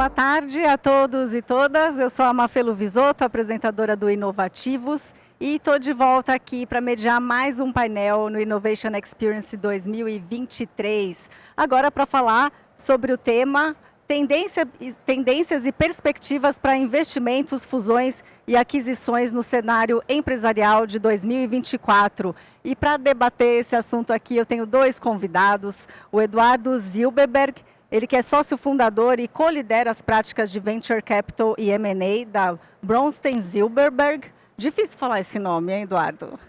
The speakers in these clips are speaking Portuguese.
Boa tarde a todos e todas. Eu sou a Mafelu Visoto, apresentadora do Inovativos, e estou de volta aqui para mediar mais um painel no Innovation Experience 2023. Agora para falar sobre o tema tendências e perspectivas para investimentos, fusões e aquisições no cenário empresarial de 2024. E para debater esse assunto aqui, eu tenho dois convidados, o Eduardo Zilberberg, ele que é sócio fundador e co-lidera as práticas de Venture Capital e M&A da Brønnøysund Zilberberg. Difícil falar esse nome, hein, Eduardo?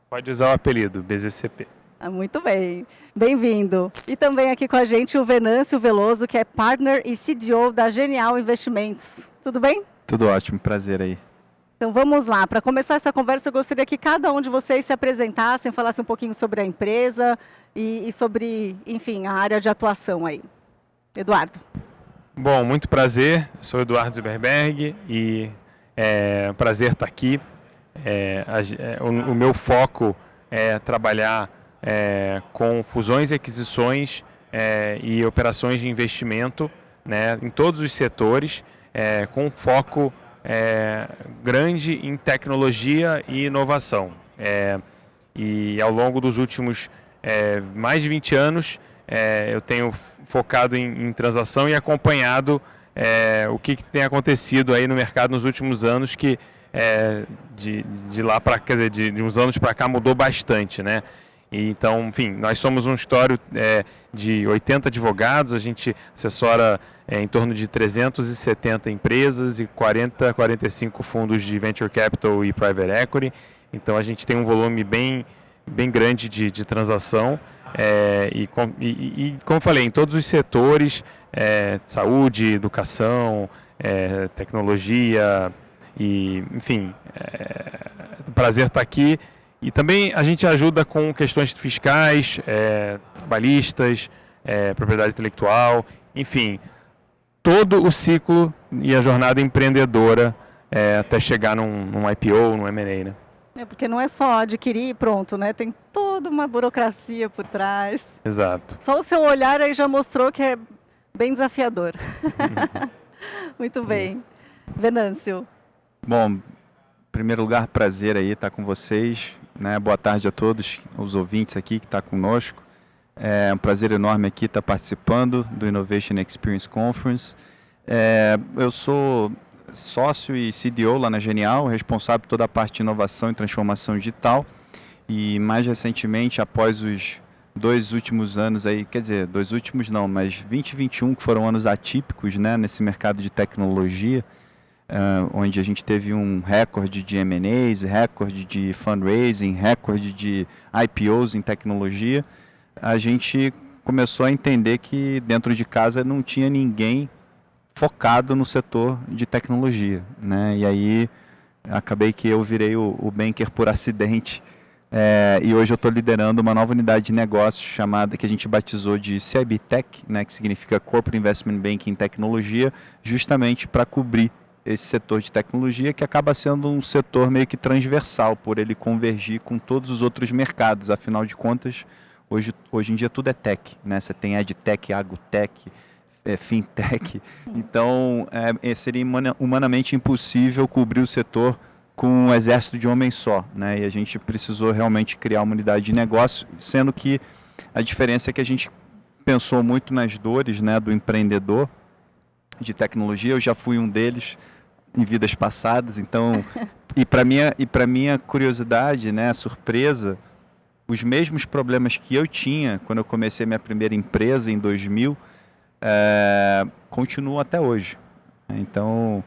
Pode usar o apelido, BZCP. Muito bem, bem-vindo. E também aqui com a gente o Venâncio Veloso, que é partner e CDO da Genial Investimentos. Tudo bem? Tudo ótimo, prazer aí. Então vamos lá, para começar essa conversa eu gostaria que cada um de vocês se apresentassem, falasse um pouquinho sobre a empresa e sobre, enfim, a área de atuação aí. Eduardo. Bom, muito prazer, eu sou Eduardo Zilberberg e é um prazer estar aqui. O meu foco é trabalhar com fusões e aquisições e operações de investimento, né, em todos os setores, com foco grande em tecnologia e inovação. E ao longo dos últimos mais de 20 anos, eu tenho focado em transação e acompanhado o que tem acontecido aí no mercado nos últimos anos, que de lá para, quer dizer, de uns anos para cá mudou bastante, né? E, então, enfim, nós somos um escritório de 80 advogados, a gente assessora em torno de 370 empresas e 45 fundos de Venture Capital e Private Equity. Então, a gente tem um volume bem grande de transação. Como eu falei, em todos os setores, saúde, educação, tecnologia, e, enfim, prazer estar aqui. E também a gente ajuda com questões fiscais, trabalhistas, propriedade intelectual, enfim, todo o ciclo e a jornada empreendedora até chegar num IPO, num M&A, né? Porque não é só adquirir e pronto, né? Tem toda uma burocracia por trás. Exato. Só o seu olhar aí já mostrou que é bem desafiador. Muito bem. Venâncio. Bom, em primeiro lugar, prazer aí estar com vocês, né? Boa tarde a todos os ouvintes aqui que estão conosco. É um prazer enorme aqui estar participando do Innovation Experience Conference. Eu sou sócio e CDO lá na Genial, responsável por toda a parte de inovação e transformação digital. E mais recentemente, após os 2 últimos anos aí, quer dizer, 2 últimos não, mas 20 e 21 que foram anos atípicos, né, nesse mercado de tecnologia, onde a gente teve um recorde de M&As, recorde de fundraising, recorde de IPOs em tecnologia, a gente começou a entender que dentro de casa não tinha ninguém focado no setor de tecnologia, né? E aí acabei que eu virei o banker por acidente, e hoje eu estou liderando uma nova unidade de negócios chamada, que a gente batizou de CIB Tech, né, que significa Corporate Investment Banking Tecnologia, justamente para cobrir esse setor de tecnologia, que acaba sendo um setor meio que transversal, por ele convergir com todos os outros mercados. Afinal de contas, hoje em dia tudo é tech, né? Você tem EdTech, AgroTech, FinTech. Então, seria humanamente impossível cobrir o setor com um exército de homens só, né? E a gente precisou realmente criar uma unidade de negócio, sendo que a diferença é que a gente pensou muito nas dores, né, do empreendedor de tecnologia. Eu já fui um deles em vidas passadas, então, e para minha curiosidade, né, surpresa, os mesmos problemas que eu tinha quando eu comecei minha primeira empresa em 2000, continuam até hoje. Então,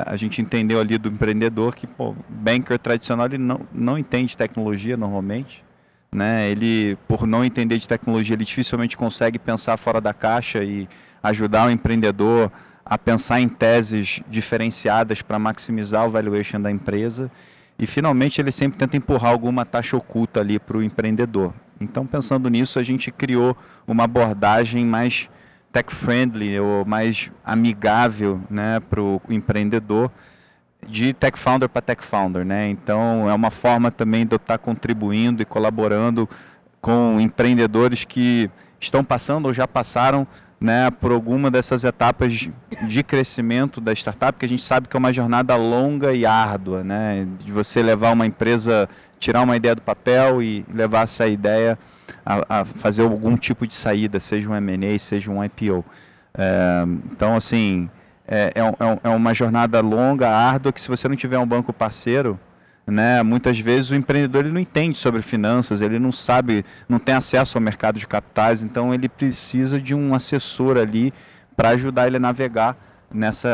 a gente entendeu ali do empreendedor que, pô, banker tradicional, ele não entende tecnologia normalmente, né? Ele, por não entender de tecnologia, ele dificilmente consegue pensar fora da caixa e ajudar o empreendedor a pensar em teses diferenciadas para maximizar o valuation da empresa. E, finalmente, ele sempre tenta empurrar alguma taxa oculta ali para o empreendedor. Então, pensando nisso, a gente criou uma abordagem mais tech-friendly ou mais amigável, né, para o empreendedor, de tech founder para tech founder, né? Então, é uma forma também de eu estar contribuindo e colaborando com empreendedores que estão passando ou já passaram né, por alguma dessas etapas de crescimento da startup, que a gente sabe que é uma jornada longa e árdua, né, de você levar uma empresa, tirar uma ideia do papel e levar essa ideia a fazer algum tipo de saída, seja um M&A, seja um IPO. Então, assim, é uma jornada longa, árdua, que se você não tiver um banco parceiro, né, muitas vezes o empreendedor ele não entende sobre finanças, ele não sabe, não tem acesso ao mercado de capitais, então ele precisa de um assessor ali para ajudar ele a navegar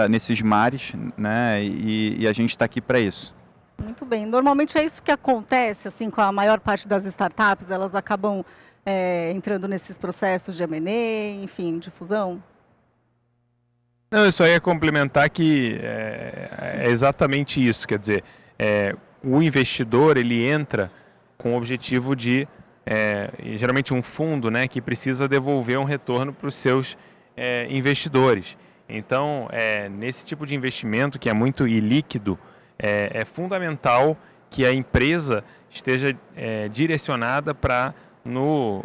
nesses mares, né, e a gente está aqui para isso. Muito bem. Normalmente é isso que acontece assim, com a maior parte das startups, elas acabam entrando nesses processos de M&A, enfim, de fusão? Não, eu só ia complementar que é exatamente isso, quer dizer, o investidor ele entra com o objetivo de, geralmente um fundo, né, que precisa devolver um retorno para os seus investidores. Então, nesse tipo de investimento que é muito ilíquido, é fundamental que a empresa esteja direcionada para, no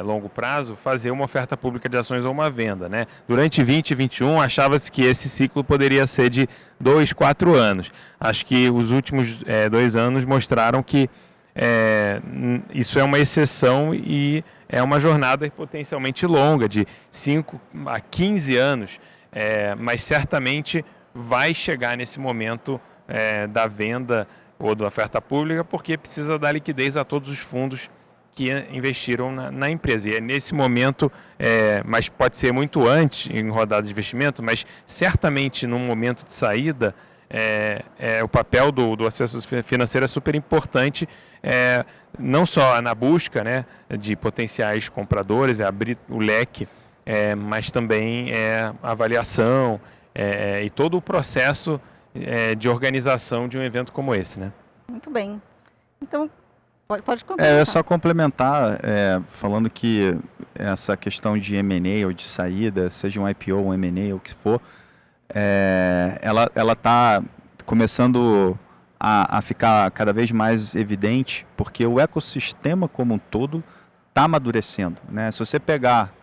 longo prazo, fazer uma oferta pública de ações ou uma venda, né? Durante 2021, achava-se que esse ciclo poderia ser de 2, 4 anos. Acho que os últimos 2 anos mostraram que isso é uma exceção e é uma jornada potencialmente longa, de 5 a 15 anos, mas certamente vai chegar nesse momento da venda ou da oferta pública, porque precisa dar liquidez a todos os fundos que investiram na empresa. E é nesse momento, mas pode ser muito antes, em rodada de investimento, mas certamente no momento de saída, o papel do assessor financeiro é super importante, não só na busca, né, de potenciais compradores, abrir o leque, mas também a avaliação e todo o processo de organização de um evento como esse, né? Muito bem. Então, pode complementar. É só complementar, falando que essa questão de M&A ou de saída, seja um IPO, um M&A ou o que for, ela está começando a ficar cada vez mais evidente, porque o ecossistema como um todo está amadurecendo, né? Se você pegar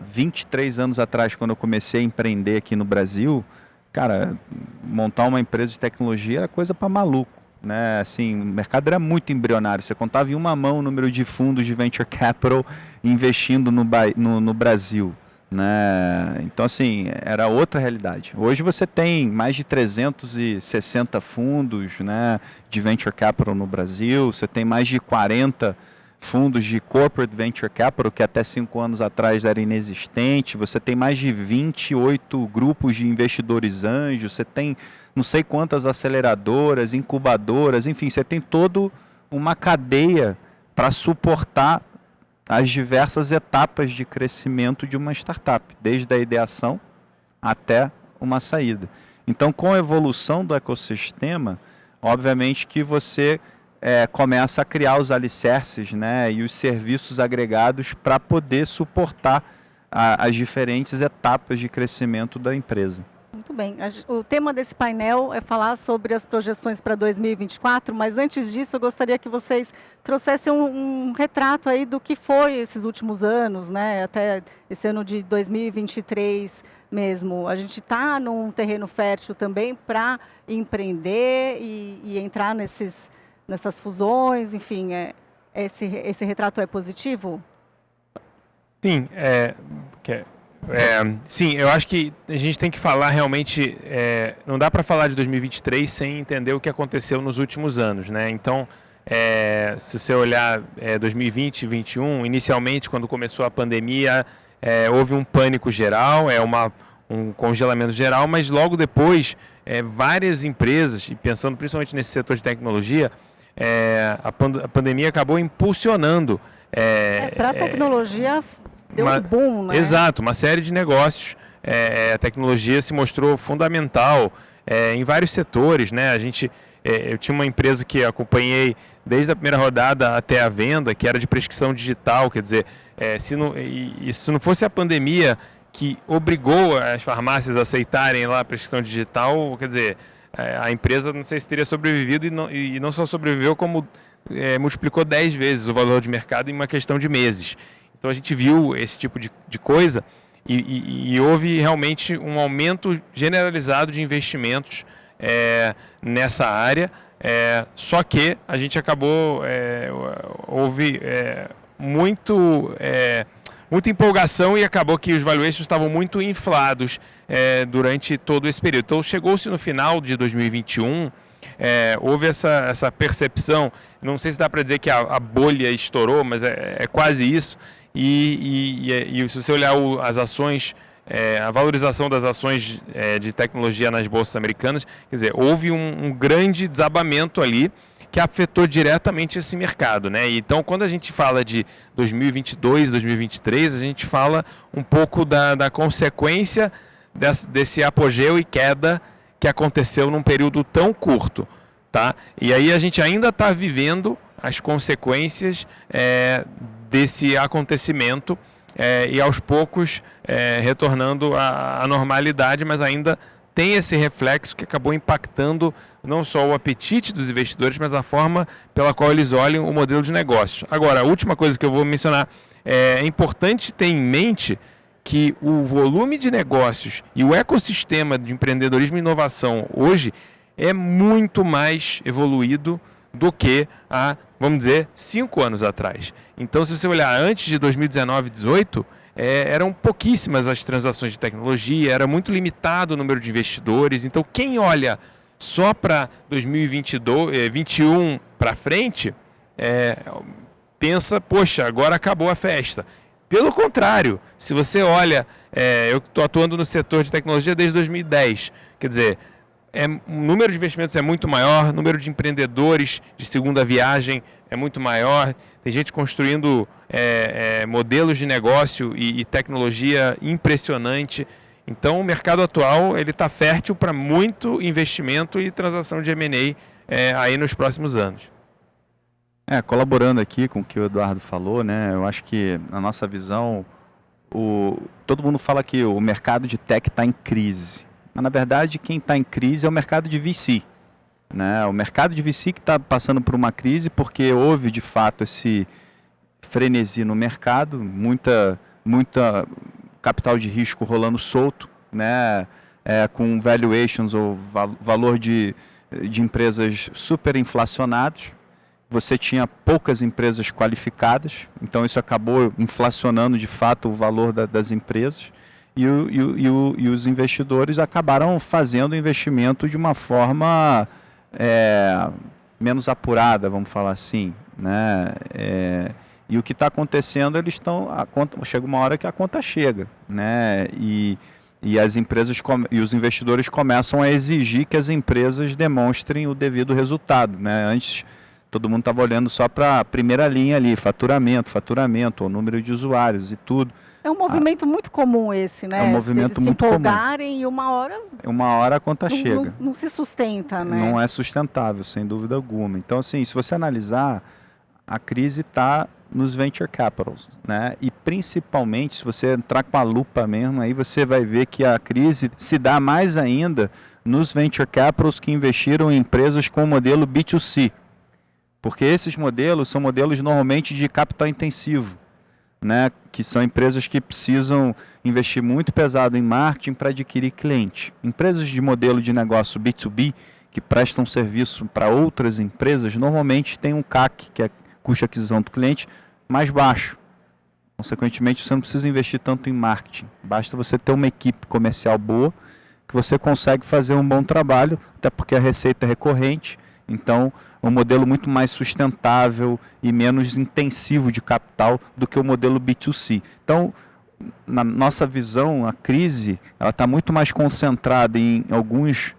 23 anos atrás, quando eu comecei a empreender aqui no Brasil, cara, montar uma empresa de tecnologia era coisa para maluco, né? Assim, o mercado era muito embrionário. Você contava em uma mão o número de fundos de venture capital investindo no Brasil, né? Então, assim, era outra realidade. Hoje você tem mais de 360 fundos, né, de venture capital no Brasil. Você tem mais de 40 fundos de corporate venture capital, que até 5 anos atrás era inexistente. Você tem mais de 28 grupos de investidores anjos. Você tem não sei quantas aceleradoras, incubadoras, enfim, você tem toda uma cadeia para suportar as diversas etapas de crescimento de uma startup, desde a ideação até uma saída. Então, com a evolução do ecossistema, obviamente que você começa a criar os alicerces, né, e os serviços agregados para poder suportar as diferentes etapas de crescimento da empresa. Muito bem. O tema desse painel é falar sobre as projeções para 2024, mas antes disso eu gostaria que vocês trouxessem um retrato aí do que foi esses últimos anos, né, até esse ano de 2023 mesmo. A gente está num terreno fértil também para empreender e entrar nessas fusões, enfim, esse retrato é positivo? Sim, sim, eu acho que a gente tem que falar realmente, não dá para falar de 2023 sem entender o que aconteceu nos últimos anos, né? Então, se você olhar 2020 e 2021, inicialmente quando começou a pandemia, houve um pânico geral, um congelamento geral, mas logo depois várias empresas, e pensando principalmente nesse setor de tecnologia, a pandemia acabou impulsionando. Para a tecnologia deu um boom, né? Exato, uma série de negócios. A tecnologia se mostrou fundamental em vários setores, né? Eu tinha uma empresa que acompanhei desde a primeira rodada até a venda, que era de prescrição digital, quer dizer, se não fosse a pandemia que obrigou as farmácias a aceitarem lá a prescrição digital, quer dizer, a empresa não sei se teria sobrevivido e não só sobreviveu, como multiplicou 10 vezes o valor de mercado em uma questão de meses. Então a gente viu esse tipo de coisa e houve realmente um aumento generalizado de investimentos nessa área, só que a gente acabou, houve muita empolgação e acabou que os valuations estavam muito inflados durante todo esse período. Então chegou-se no final de 2021, houve essa percepção, não sei se dá para dizer que a bolha estourou, mas é quase isso, e se você olhar as ações, a valorização das ações de tecnologia nas bolsas americanas, quer dizer, houve um grande desabamento ali que afetou diretamente esse mercado, né? Então, quando a gente fala de 2022, 2023, a gente fala um pouco da consequência desse apogeu e queda que aconteceu num período tão curto, tá? E aí a gente ainda está vivendo as consequências desse acontecimento e aos poucos retornando à normalidade, mas ainda tem esse reflexo que acabou impactando não só o apetite dos investidores, mas a forma pela qual eles olham o modelo de negócio. Agora, a última coisa que eu vou mencionar, é importante ter em mente que o volume de negócios e o ecossistema de empreendedorismo e inovação hoje é muito mais evoluído do que há, vamos dizer, 5 anos atrás. Então, se você olhar antes de 2019 e 2018, eram pouquíssimas as transações de tecnologia, era muito limitado o número de investidores. Então, quem olha só para 2021 para frente, pensa, poxa, agora acabou a festa. Pelo contrário, se você olha, eu estou atuando no setor de tecnologia desde 2010, quer dizer, o número de investimentos é muito maior, o número de empreendedores de segunda viagem é muito maior, tem gente construindo modelos de negócio e tecnologia impressionante. Então, o mercado atual ele está fértil para muito investimento e transação de M&A aí nos próximos anos. Colaborando aqui com o que o Eduardo falou, né, eu acho que na nossa visão, todo mundo fala que o mercado de tech está em crise. Mas, na verdade, quem está em crise é o mercado de VC. Né? O mercado de VC que está passando por uma crise porque houve, de fato, esse frenesi no mercado, muita capital de risco rolando solto, né? Com valuations ou valor de empresas super inflacionados. Você tinha poucas empresas qualificadas, então isso acabou inflacionando de fato o valor das empresas e os investidores acabaram fazendo o investimento de uma forma menos apurada, vamos falar assim, né? E o que está acontecendo, chega uma hora que a conta chega, né? E as empresas e os investidores começam a exigir que as empresas demonstrem o devido resultado, né? Antes todo mundo estava olhando só para a primeira linha ali, faturamento, o número de usuários e tudo. É um movimento muito comum esse, né? É um movimento muito comum. Se empolgarem e uma hora a conta chega. Não se sustenta, né? Não é sustentável, sem dúvida alguma. Então, assim, se você analisar, a crise está nos venture capitals, né? E principalmente, se você entrar com a lupa mesmo, aí você vai ver que a crise se dá mais ainda nos venture capitals que investiram em empresas com o modelo B2C. Porque esses modelos são modelos normalmente de capital intensivo, né? Que são empresas que precisam investir muito pesado em marketing para adquirir cliente. Empresas de modelo de negócio B2B, que prestam serviço para outras empresas, normalmente têm um CAC, que é custo de aquisição do cliente, mais baixo. Consequentemente, você não precisa investir tanto em marketing. Basta você ter uma equipe comercial boa, que você consegue fazer um bom trabalho, até porque a receita é recorrente. Então, é um modelo muito mais sustentável e menos intensivo de capital do que o modelo B2C. Então, na nossa visão, a crise está muito mais concentrada em alguns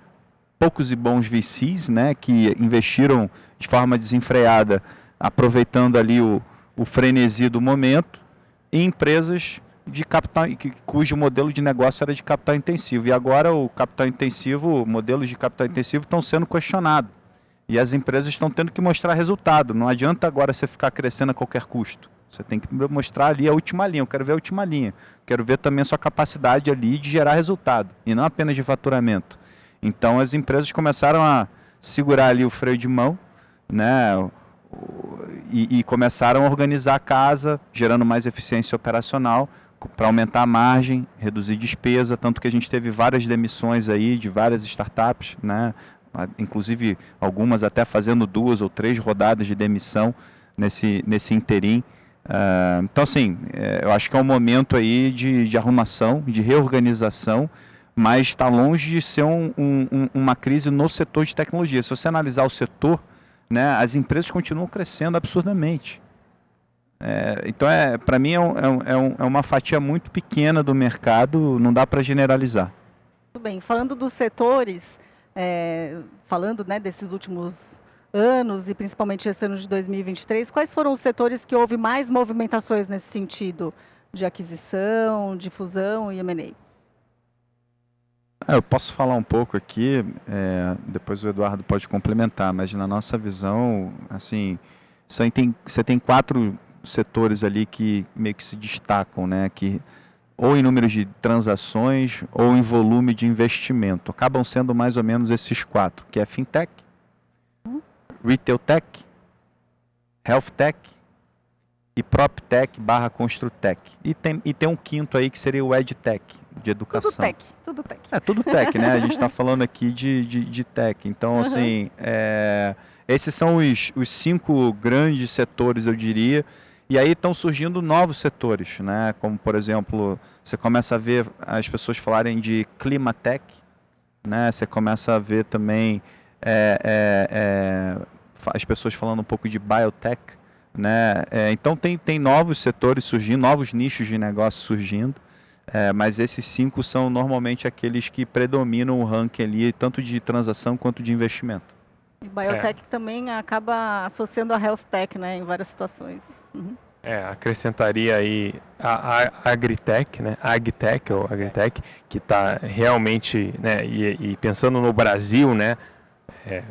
poucos e bons VCs, né, que investiram de forma desenfreada, aproveitando ali o frenesi do momento, em empresas de capital, cujo modelo de negócio era de capital intensivo. E agora modelos de capital intensivo estão sendo questionados. E as empresas estão tendo que mostrar resultado. Não adianta agora você ficar crescendo a qualquer custo. Você tem que mostrar ali a última linha. Eu quero ver a última linha. Quero ver também a sua capacidade ali de gerar resultado. E não apenas de faturamento. Então as empresas começaram a segurar ali o freio de mão, né? E começaram a organizar a casa, gerando mais eficiência operacional, para aumentar a margem, reduzir despesa, tanto que a gente teve várias demissões aí de várias startups, né? Inclusive algumas até fazendo 2 ou 3 rodadas de demissão nesse interim. Então, assim, eu acho que é um momento aí de arrumação, de reorganização, mas está longe de ser uma crise no setor de tecnologia. Se você analisar o setor, né, as empresas continuam crescendo absurdamente. Então, para mim, é uma fatia muito pequena do mercado, não dá para generalizar. Muito bem, falando dos setores, falando, né, desses últimos anos e principalmente esse ano de 2023, quais foram os setores que houve mais movimentações nesse sentido de aquisição, de fusão e M&A? Eu posso falar um pouco aqui, depois o Eduardo pode complementar, mas na nossa visão, assim, você tem 4 setores ali que meio que se destacam, né, que ou em número de transações ou em volume de investimento. Acabam sendo mais ou menos esses 4, que é Fintech, Retail Tech, Health Tech e PropTech / Construtech. E tem um quinto aí que seria o EdTech, de educação. Tudo tech, tudo tech. Tudo tech, né? A gente está falando aqui de tech. Então, assim, esses são os 5 grandes setores, eu diria. E aí estão surgindo novos setores, né? Como, por exemplo, você começa a ver as pessoas falarem de Climatech, né? Você começa a ver também as pessoas falando um pouco de Biotech, né? Então tem novos setores surgindo, novos nichos de negócio surgindo, mas esses 5 são normalmente aqueles que predominam o ranking ali, tanto de transação quanto de investimento. E Biotech também acaba associando a Health Tech, né, em várias situações. Acrescentaria aí a Agritech, né, Agtech ou Agritech, que está realmente, né, e pensando no Brasil, né,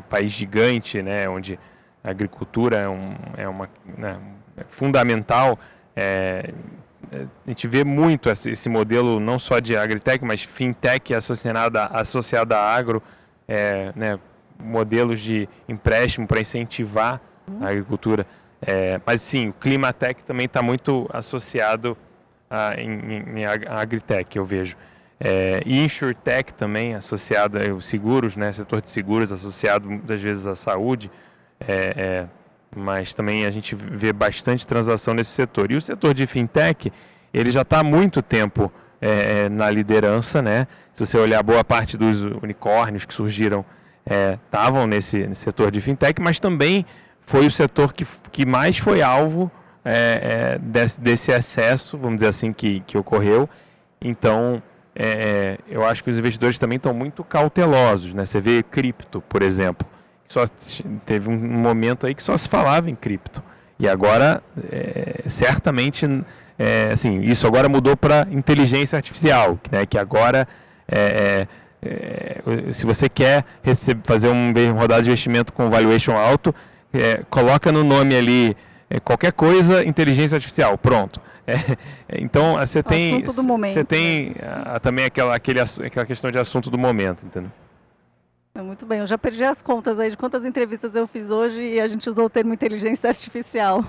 país gigante, né, onde a agricultura é fundamental, a gente vê muito esse modelo não só de Agritech, mas Fintech associada a agro, né, modelos de empréstimo para incentivar a agricultura. Mas sim, o Climatech também está muito associado a Agritech, eu vejo. E InsurTech também associado aos seguros, né, setor de seguros associado muitas vezes à saúde, mas também a gente vê bastante transação nesse setor. E o setor de Fintech, ele já está há muito tempo na liderança, né? Se você olhar, boa parte dos unicórnios que surgiram estavam nesse setor de Fintech, mas também foi o setor que mais foi alvo desse excesso, vamos dizer assim, que ocorreu. Então, eu acho que os investidores também estão muito cautelosos, né? Você vê cripto, por exemplo, só teve um momento aí que só se falava em cripto. E agora, certamente, assim, isso agora mudou para inteligência artificial, né? Que agora, se você quer fazer uma rodada de investimento com valuation alto, coloca no nome ali qualquer coisa, inteligência artificial, pronto. Então você tem também aquela questão de assunto do momento, entendeu? Muito bem, eu já perdi as contas aí de quantas entrevistas eu fiz hoje e a gente usou o termo inteligência artificial.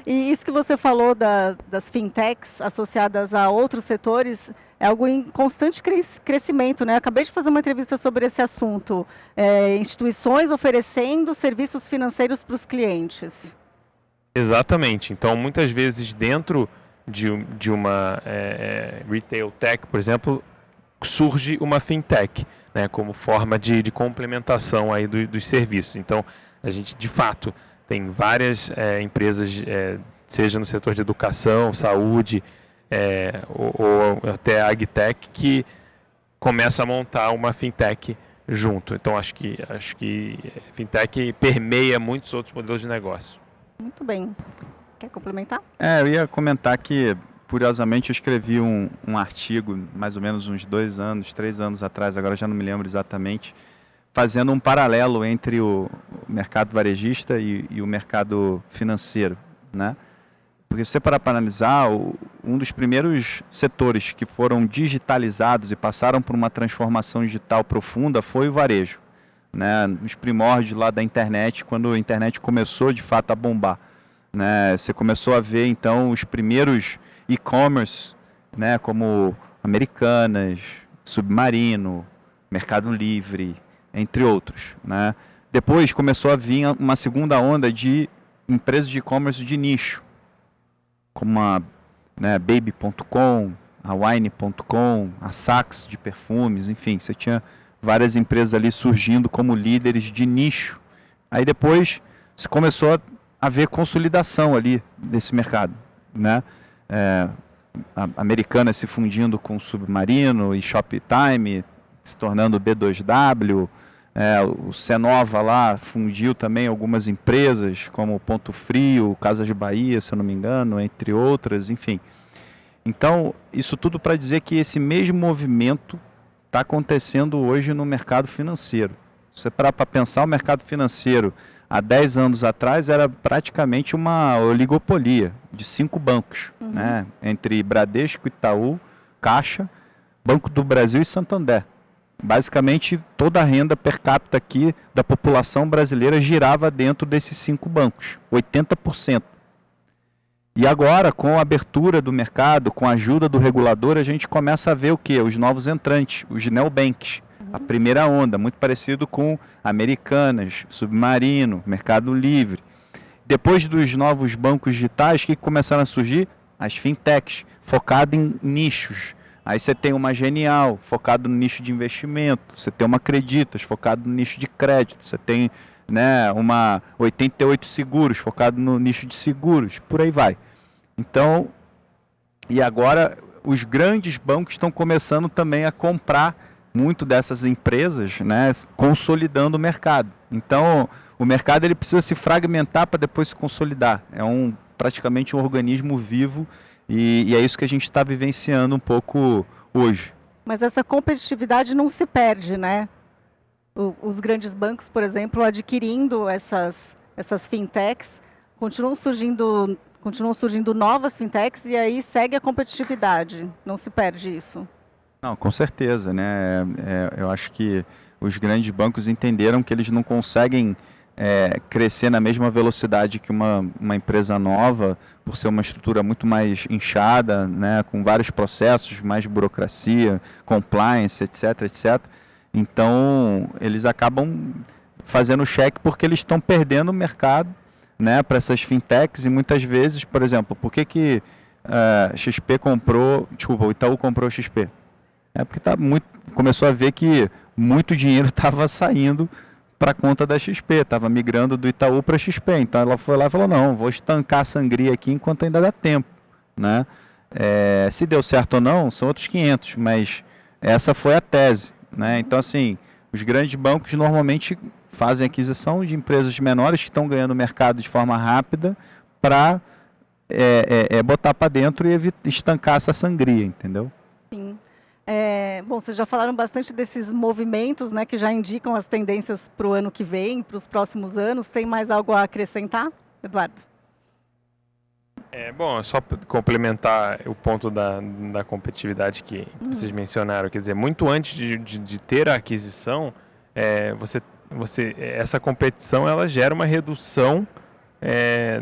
E isso que você falou das fintechs associadas a outros setores é algo em constante crescimento, né? Acabei de fazer uma entrevista sobre esse assunto. Instituições oferecendo serviços financeiros para os clientes. Exatamente. Então, muitas vezes dentro de uma retail tech, por exemplo, surge uma fintech, né? Como forma de complementação aí dos serviços. Então, a gente, de fato, tem várias empresas, seja no setor de educação, saúde, ou até a AgTech, que começa a montar uma fintech junto. Então, acho que fintech permeia muitos outros modelos de negócio. Muito bem. Quer complementar? Eu ia comentar que, curiosamente, eu escrevi um artigo, mais ou menos uns 2 anos, 3 anos atrás, agora já não me lembro exatamente, fazendo um paralelo entre o mercado varejista e o mercado financeiro, né? Porque se você parar para analisar, um dos primeiros setores que foram digitalizados e passaram por uma transformação digital profunda foi o varejo, né? Nos primórdios lá da internet, quando a internet começou de fato a bombar, né? Você começou a ver então os primeiros e-commerce, né, como Americanas, Submarino, Mercado Livre, entre outros, né. Depois começou a vir uma segunda onda de empresas de e-commerce de nicho, como a, né, Baby.com, a Wine.com, a Saks de perfumes, enfim, você tinha várias empresas ali surgindo como líderes de nicho. Aí depois se começou a haver consolidação ali desse mercado, né? A Americanas se fundindo com o Submarino e Shoptime, se tornando B2W, o Cenova lá fundiu também algumas empresas, como Ponto Frio, Casas de Bahia, se eu não me engano, entre outras, enfim. Então, isso tudo para dizer que esse mesmo movimento está acontecendo hoje no mercado financeiro. Se você parar para pensar, o mercado financeiro, há 10 anos atrás, era praticamente uma oligopolia de 5 bancos, né? Entre Bradesco, Itaú, Caixa, Banco do Brasil e Santander. Basicamente, toda a renda per capita aqui da população brasileira girava dentro desses 5 bancos, 80%. E agora, com a abertura do mercado, com a ajuda do regulador, a gente começa a ver o quê? Os novos entrantes, os neobanks. A primeira onda, muito parecido com Americanas, Submarino, Mercado Livre. Depois dos novos bancos digitais, que começaram a surgir? As fintechs, focadas em nichos. Aí você tem uma Genial, focado no nicho de investimento. Você tem uma Creditas, focado no nicho de crédito. Você tem, né, uma 88 Seguros, focado no nicho de seguros. Por aí vai. Então, e agora os grandes bancos estão começando também a comprar muito dessas empresas, né, consolidando o mercado. Então, o mercado ele precisa se fragmentar para depois se consolidar. É praticamente um organismo vivo e é isso que a gente está vivenciando um pouco hoje. Mas essa competitividade não se perde, né? Os grandes bancos, por exemplo, adquirindo essas fintechs, continuam surgindo novas fintechs e aí segue a competitividade. Não se perde isso. Não, com certeza, né? Eu acho que os grandes bancos entenderam que eles não conseguem crescer na mesma velocidade que uma empresa nova, por ser uma estrutura muito mais inchada, né? Com vários processos, mais burocracia, compliance, etc, etc. Então, eles acabam fazendo cheque porque eles estão perdendo o mercado, né, para essas fintechs e muitas vezes, por exemplo, por que o Itaú comprou o XP? Porque começou a ver que muito dinheiro estava saindo para a conta da XP, estava migrando do Itaú para a XP. Então ela foi lá e falou, não, vou estancar a sangria aqui enquanto ainda dá tempo, né? Se deu certo ou não, são outros 500, mas essa foi a tese, né? Então, assim, os grandes bancos normalmente fazem aquisição de empresas menores que estão ganhando mercado de forma rápida para botar para dentro e estancar essa sangria, entendeu? Sim. Bom, vocês já falaram bastante desses movimentos, né, que já indicam as tendências para o ano que vem, para os próximos anos. Tem mais algo a acrescentar, Eduardo? Bom, só complementar o ponto da competitividade que vocês mencionaram. Quer dizer, muito antes de ter a aquisição, essa competição ela gera uma redução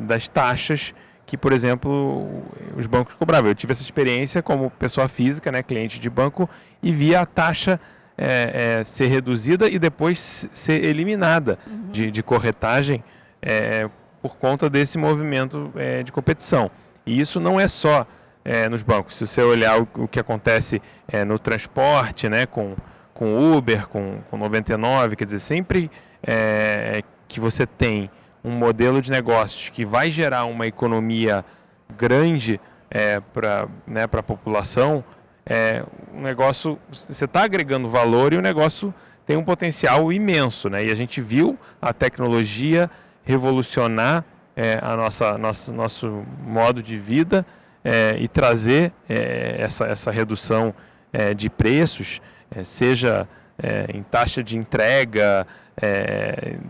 das taxas que, por exemplo, os bancos cobravam. Eu tive essa experiência como pessoa física, né, cliente de banco, e via a taxa ser reduzida e depois ser eliminada de corretagem por conta desse movimento de competição. E isso não é só nos bancos. Se você olhar o que acontece no transporte, né, com Uber, com 99, quer dizer, sempre que você tem um modelo de negócios que vai gerar uma economia grande para a população, um negócio, você está agregando valor e o negócio tem um potencial imenso, né? E a gente viu a tecnologia revolucionar nosso modo de vida e trazer essa redução de preços, seja em taxa de entrega,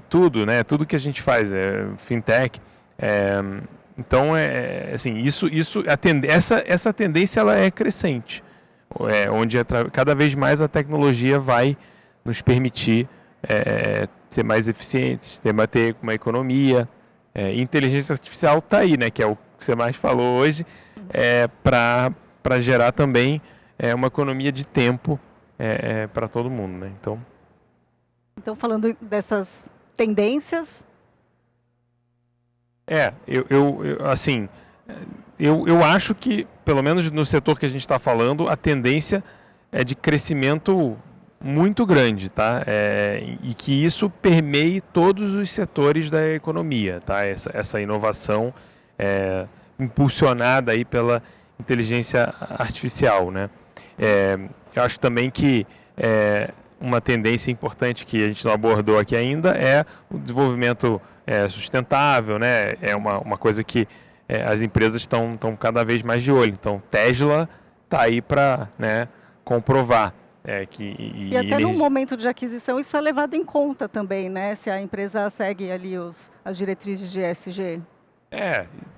tudo, né? Tudo que a gente faz, fintech. Então, assim, essa tendência ela é crescente, onde cada vez mais a tecnologia vai nos permitir ser mais eficientes, ter uma economia. Inteligência artificial está aí, né? Que é o que você mais falou hoje. para gerar também uma economia de tempo para todo mundo, né? Então, falando dessas tendências... Eu acho que, pelo menos no setor que a gente está falando, a tendência é de crescimento muito grande, tá? E que isso permeie todos os setores da economia, tá? Essa inovação impulsionada aí pela inteligência artificial, né? Eu acho também que uma tendência importante que a gente não abordou aqui ainda é o desenvolvimento sustentável, né? É uma coisa que as empresas estão cada vez mais de olho. Então, Tesla está aí para, né, comprovar. E até no momento de aquisição isso é levado em conta também, né? Se a empresa segue ali as diretrizes de ESG.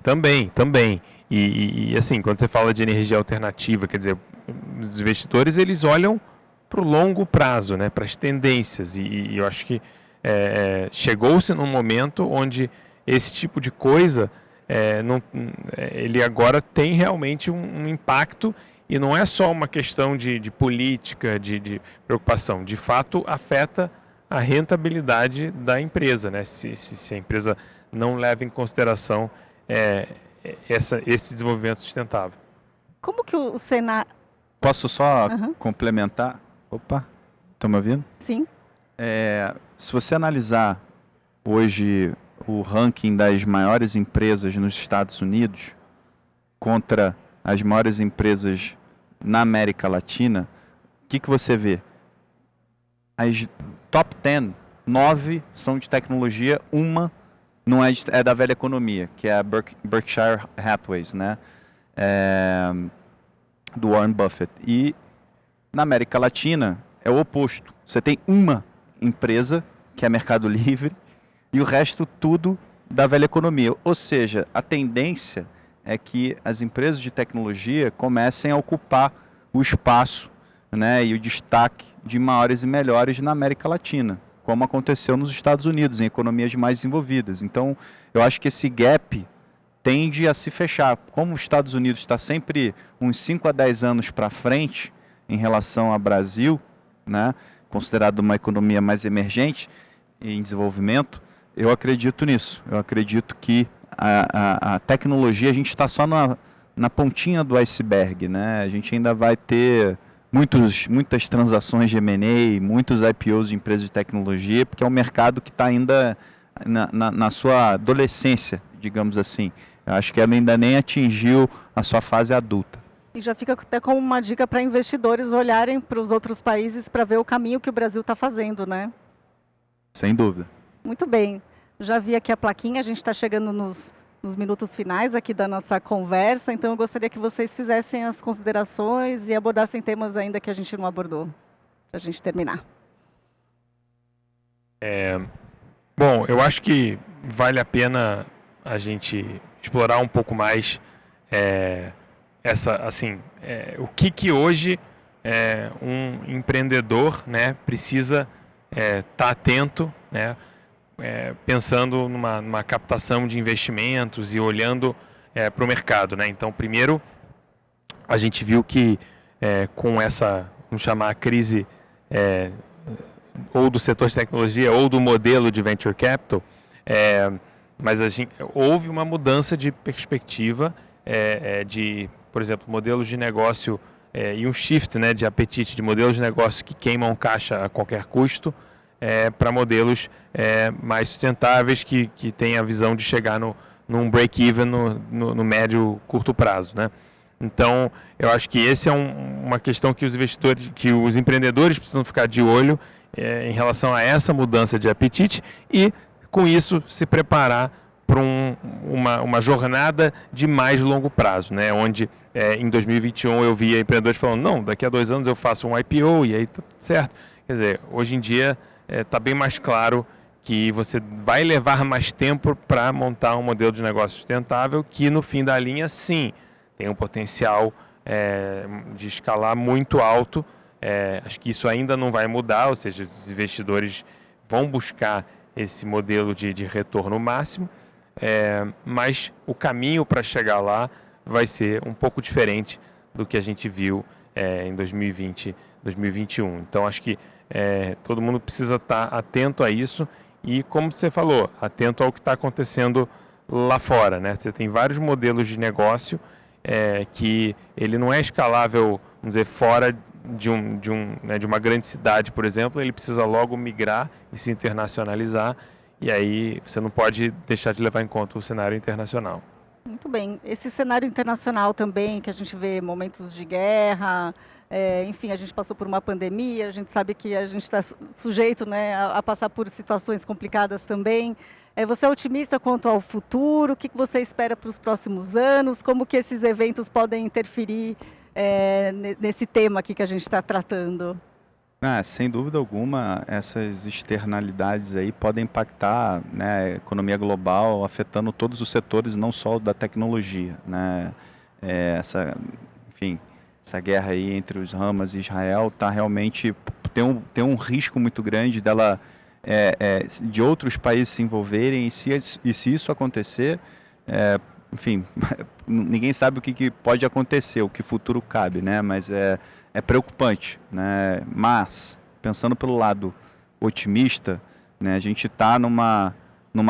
Também. E assim, quando você fala de energia alternativa, quer dizer, os investidores eles olham para o longo prazo, né, para as tendências. E eu acho que chegou-se num momento onde esse tipo de coisa ele agora tem realmente um impacto, e não é só uma questão de política, de preocupação. De fato, afeta a rentabilidade da empresa, né? Se a empresa não leva em consideração esse desenvolvimento sustentável. Como que o cenário... Posso só complementar? Opa, estão me ouvindo? Sim. Se você analisar hoje o ranking das maiores empresas nos Estados Unidos contra as maiores empresas na América Latina, o que você vê? As top 10, 9 são de tecnologia, uma não é da velha economia, que é a Berkshire Hathaway, né? Do Warren Buffett. E na América Latina é o oposto. Você tem uma empresa, que é Mercado Livre, e o resto tudo da velha economia. Ou seja, a tendência é que as empresas de tecnologia comecem a ocupar o espaço, né, e o destaque de maiores e melhores na América Latina, como aconteceu nos Estados Unidos, em economias mais desenvolvidas. Então, eu acho que esse gap tende a se fechar. Como os Estados Unidos está sempre uns 5 a 10 anos para frente em relação ao Brasil, né, considerado uma economia mais emergente em desenvolvimento, eu acredito nisso. Eu acredito que a tecnologia, a gente está só na pontinha do iceberg, né? A gente ainda vai ter muitas transações de M&A, muitos IPOs de empresas de tecnologia, porque é um mercado que está ainda na sua adolescência, digamos assim. Eu acho que ela ainda nem atingiu a sua fase adulta. E já fica até como uma dica para investidores olharem para os outros países para ver o caminho que o Brasil está fazendo, né? Sem dúvida. Muito bem. Já vi aqui a plaquinha, a gente está chegando nos minutos finais aqui da nossa conversa, então eu gostaria que vocês fizessem as considerações e abordassem temas ainda que a gente não abordou, para a gente terminar. Bom, eu acho que vale a pena a gente explorar um pouco mais o que hoje um empreendedor, né, precisa estar atento, né, pensando numa captação de investimentos e olhando para o mercado, né? Então, primeiro, a gente viu que com essa, vamos chamar, a crise ou do setor de tecnologia ou do modelo de venture capital, mas houve uma mudança de perspectiva de, por exemplo, modelos de negócio e um shift, né, de apetite de modelos de negócio que queimam caixa a qualquer custo, para modelos mais sustentáveis que têm a visão de chegar num break-even no médio, curto prazo, né? Então, eu acho que esse é uma questão que os empreendedores precisam ficar de olho em relação a essa mudança de apetite e, com isso, se preparar para uma jornada de mais longo prazo, né? Onde em 2021 eu via empreendedores falando, não, daqui a 2 anos eu faço um IPO e aí tá certo. Quer dizer, hoje em dia está bem mais claro que você vai levar mais tempo para montar um modelo de negócio sustentável que, no fim da linha, sim, tem um potencial de escalar muito alto. Acho que isso ainda não vai mudar, ou seja, os investidores vão buscar esse modelo de retorno máximo, mas o caminho para chegar lá vai ser um pouco diferente do que a gente viu em 2020, 2021. Então, acho que todo mundo precisa estar atento a isso e, como você falou, atento ao que está acontecendo lá fora, né? Você tem vários modelos de negócio que ele não é escalável, vamos dizer, fora de uma grande cidade, por exemplo. Ele precisa logo migrar e se internacionalizar, e aí você não pode deixar de levar em conta o cenário internacional. Muito bem. Esse cenário internacional também, que a gente vê momentos de guerra, enfim, a gente passou por uma pandemia, a gente sabe que a gente está sujeito, né, a passar por situações complicadas também. Você é otimista quanto ao futuro? O que você espera para os próximos anos? Como que esses eventos podem interferir nesse tema aqui que a gente está tratando? Sem dúvida alguma, essas externalidades aí podem impactar, né, a economia global, afetando todos os setores, não só da tecnologia, né? Enfim, essa guerra aí entre os Hamas e Israel tá realmente tem um risco muito grande dela de outros países se envolverem, e se isso acontecer, enfim, ninguém sabe o que pode acontecer, o que futuro cabe, né? Mas é preocupante, né? Mas, pensando pelo lado otimista, né, a gente está numa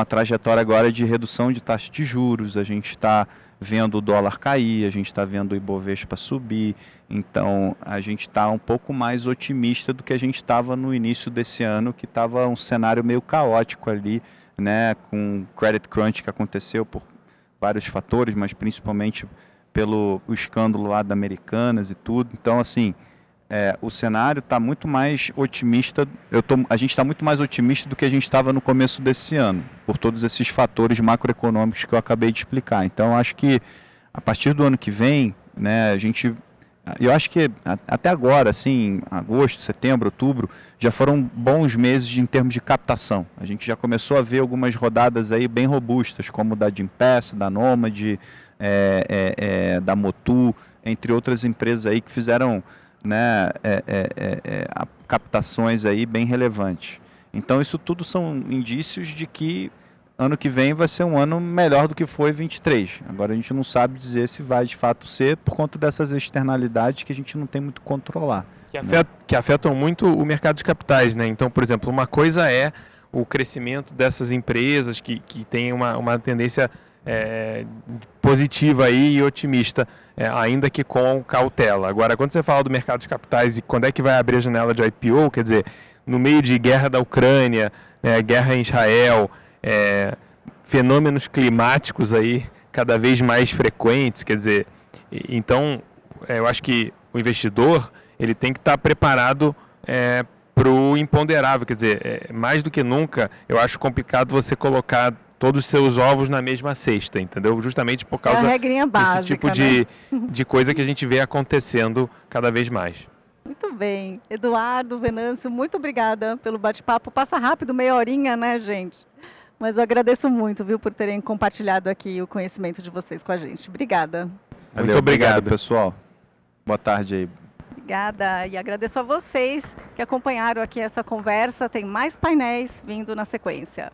trajetória agora de redução de taxa de juros, a gente está vendo o dólar cair, a gente está vendo o Ibovespa subir, então a gente está um pouco mais otimista do que a gente estava no início desse ano, que estava um cenário meio caótico ali, né, com o credit crunch que aconteceu por vários fatores, mas principalmente pelo escândalo lá da Americanas e tudo. Então, assim, o cenário está muito mais otimista, a gente está muito mais otimista do que a gente estava no começo desse ano, por todos esses fatores macroeconômicos que eu acabei de explicar. Então, acho que a partir do ano que vem, né, eu acho que até agora, assim, agosto, setembro, outubro, já foram bons meses em termos de captação. A gente já começou a ver algumas rodadas aí bem robustas, como da Gympass, da Nomad, da Motu, entre outras empresas aí que fizeram, né, captações aí bem relevantes. Então isso tudo são indícios de que ano que vem vai ser um ano melhor do que foi 23. Agora a gente não sabe dizer se vai de fato ser, por conta dessas externalidades que a gente não tem muito controlar. Que afetam muito o mercado de capitais, né? Então, por exemplo, uma coisa é o crescimento dessas empresas que têm uma tendência positiva aí e otimista, ainda que com cautela. Agora, quando você fala do mercado de capitais e quando é que vai abrir a janela de IPO, quer dizer, no meio de guerra da Ucrânia, guerra em Israel, fenômenos climáticos aí cada vez mais frequentes, quer dizer, então eu acho que o investidor ele tem que estar preparado para o imponderável, quer dizer, mais do que nunca eu acho complicado você colocar todos os seus ovos na mesma cesta, entendeu? Justamente por causa a regrinha básica, desse tipo de coisa que a gente vê acontecendo cada vez mais. Muito bem. Eduardo, Venâncio, muito obrigada pelo bate-papo. Passa rápido, meia horinha, né, gente? Mas eu agradeço muito, viu, por terem compartilhado aqui o conhecimento de vocês com a gente. Obrigada. Muito obrigado, pessoal. Boa tarde aí. Obrigada. E agradeço a vocês que acompanharam aqui essa conversa. Tem mais painéis vindo na sequência.